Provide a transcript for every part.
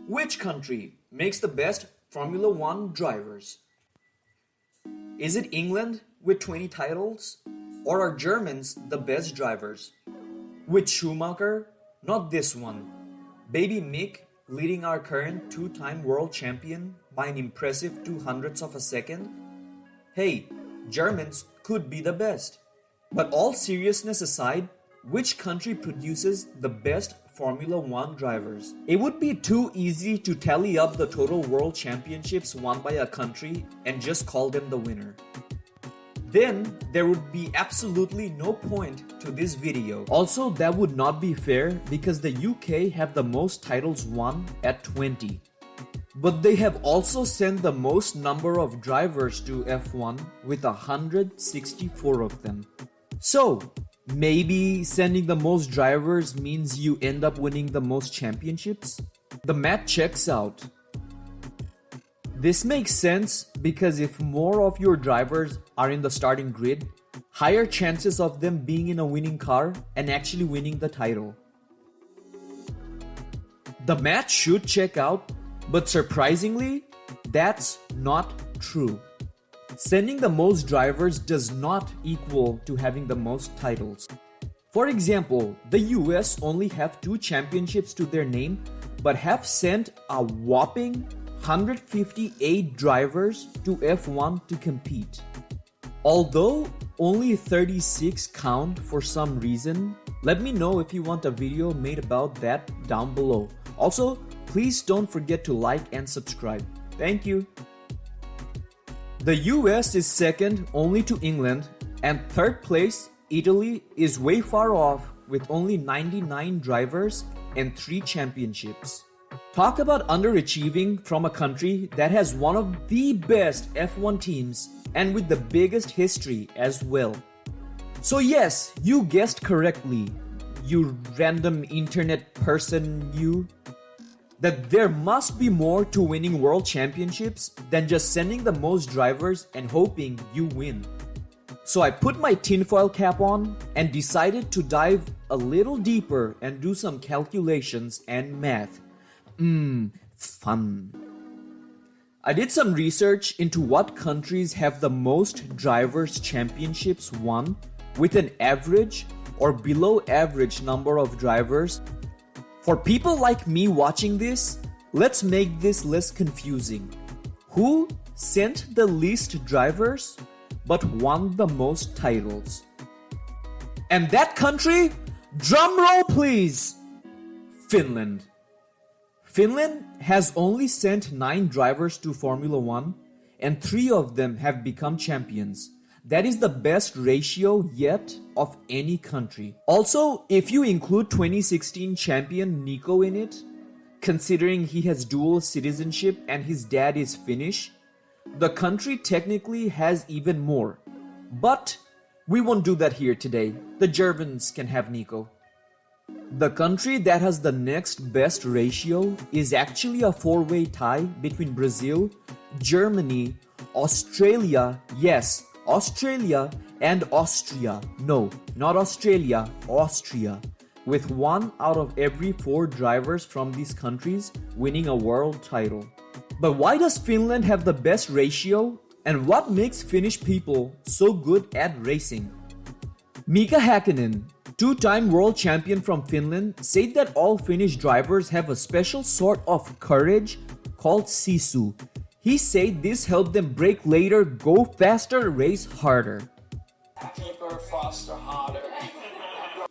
Which country makes the best Formula One drivers? Is it England with 20 titles? Or are Germans the best drivers? With Schumacher? Not this one. Baby Mick leading our current two-time world champion by an impressive 200ths of a second? Hey, Germans could be the best. But all seriousness aside, which country produces the best Formula One drivers? It would be too easy to tally up the total world championships won by a country and just call them the winner. Then there would be absolutely no point to this video. Also, that would not be fair because the UK have the most titles won at 20. But they have also sent the most number of drivers to F1 with 164 of them. So, maybe sending the most drivers means you end up winning the most championships? The math checks out. This makes sense because if more of your drivers are in the starting grid, higher chances of them being in a winning car and actually winning the title. The math should check out, but surprisingly, that's not true. Sending the most drivers does not equal to having the most titles. For example, the US only have 2 championships to their name, but have sent a whopping 158 drivers to F1 to compete. Although only 36 count for some reason, let me know if you want a video made about that down below. Also, please don't forget to like and subscribe. Thank you. The US is second only to England, and third place, Italy, is way far off with only 99 drivers and 3 championships. Talk about underachieving from a country that has one of the best F1 teams and with the biggest history as well. So yes, you guessed correctly, you random internet person you, that there must be more to winning world championships than just sending the most drivers and hoping you win. So I put my tinfoil cap on and decided to dive a little deeper and do some calculations and math. Fun. I did some research into what countries have the most drivers' championships won with an average or below average number of drivers. For people like me watching this, let's make this less confusing. Who sent the least drivers but won the most titles? And that country, drumroll please, Finland. Finland has only sent 9 drivers to Formula One, and 3 of them have become champions. That is the best ratio yet of any country. Also, if you include 2016 champion Nico in it, considering he has dual citizenship and his dad is Finnish, the country technically has even more. But we won't do that here today. The Germans can have Nico. The country that has the next best ratio is actually a 4-way tie between Brazil, Germany, Australia, yes, Australia, and Austria. No, not Australia, Austria. With 1 out of every 4 drivers from these countries winning a world title. But why does Finland have the best ratio? And what makes Finnish people so good at racing? Mika Häkkinen, 2-time world champion from Finland, said that all Finnish drivers have a special sort of courage called sisu. He said this helped them brake later, go faster, race harder. Deeper, faster, harder.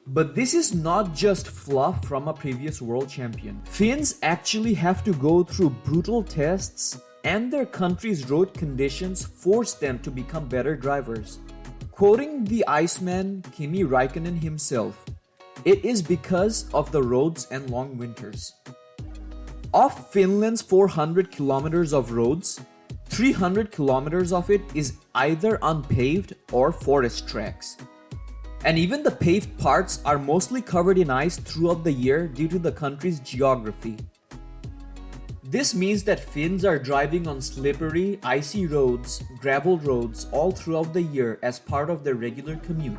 But this is not just fluff from a previous world champion. Finns actually have to go through brutal tests, and their country's road conditions force them to become better drivers. Quoting the Iceman Kimi Räikkönen himself, it is because of the roads and long winters. Of Finland's 400 kilometers of roads, 300 kilometers of it is either unpaved or forest tracks. And even the paved parts are mostly covered in ice throughout the year due to the country's geography. This means that Finns are driving on slippery, icy roads, gravel roads all throughout the year as part of their regular commute,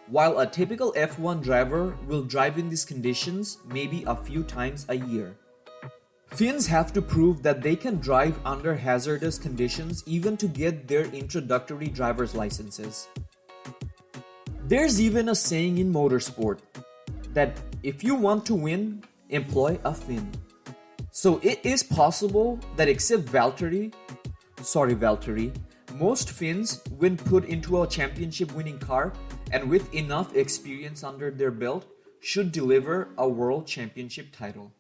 while a typical F1 driver will drive in these conditions maybe a few times a year. Finns have to prove that they can drive under hazardous conditions even to get their introductory driver's licenses. There's even a saying in motorsport that if you want to win, employ a Finn. So it is possible that except Valtteri, most Finns, when put into a championship winning car and with enough experience under their belt, should deliver a world championship title.